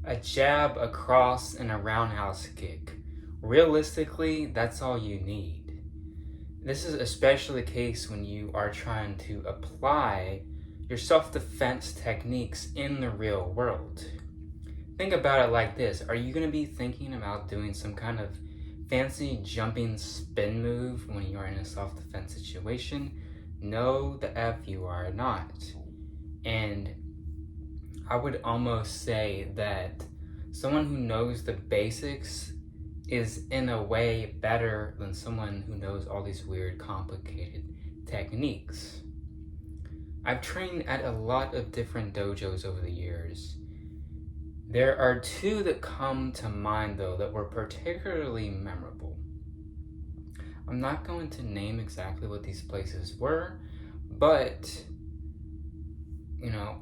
A jab, a cross, and a roundhouse kick. Realistically, that's all you need. This is especially the case when you are trying to apply your self-defense techniques in the real world. Think about it like this. Are you going to be thinking about doing some kind of fancy jumping spin move when you're in a self-defense situation? No, the F you are not. And I would almost say that someone who knows the basics is in a way better than someone who knows all these weird, complicated techniques. I've trained at a lot of different dojos over the years. There are two that come to mind though that were particularly memorable. I'm not going to name exactly what these places were, but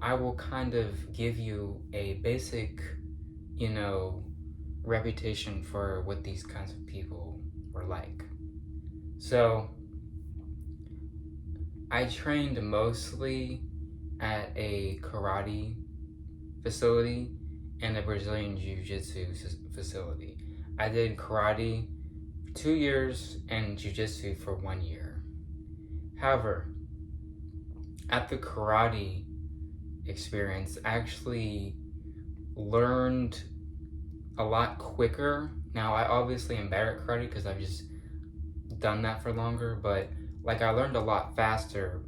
I will kind of give you a basic, reputation for what these kinds of people were like. So, I trained mostly at a karate facility and a Brazilian Jiu-Jitsu facility. I did karate for 2 years and Jiu-Jitsu for 1 year. However, at the karate experience, I actually learned a lot quicker. Now, I obviously am better at karate because I've just done that for longer, but I learned a lot faster.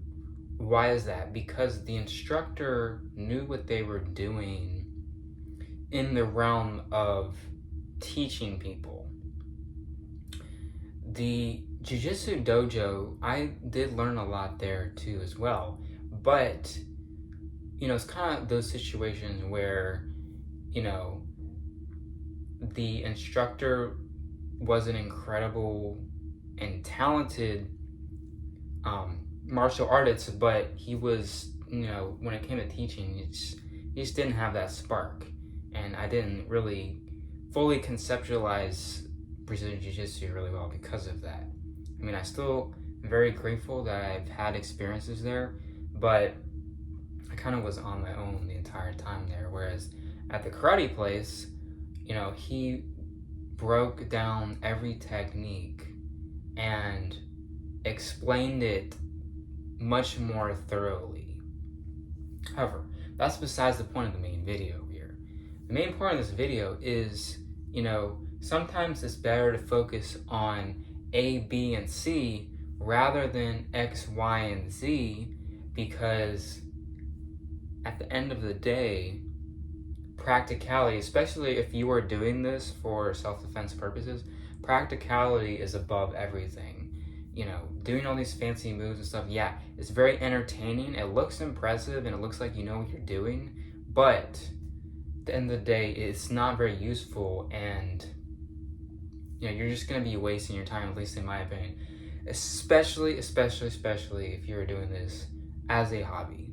Why is that? Because the instructor knew what they were doing in the realm of teaching people. The Jiu-Jitsu dojo, I did learn a lot there too as well, but it's kind of those situations where the instructor was an incredible and talented martial artist, but he was, when it came to teaching, he just didn't have that spark. And I didn't really fully conceptualize Brazilian Jiu-Jitsu really well because of that. I mean, I still am very grateful that I've had experiences there, but I kind of was on my own the entire time there. Whereas at the karate place, he broke down every technique and explained it much more thoroughly. However, that's besides the point of the main video here. The main point of this video is, sometimes it's better to focus on A, B, and C rather than X, Y, and Z, because at the end of the day, practicality, especially if you are doing this for self-defense purposes, practicality is above everything. Doing all these fancy moves and stuff, yeah, it's very entertaining, it looks impressive, and it looks like you know what you're doing, but at the end of the day, it's not very useful, and you're just going to be wasting your time, at least in my opinion, especially if you're doing this as a hobby.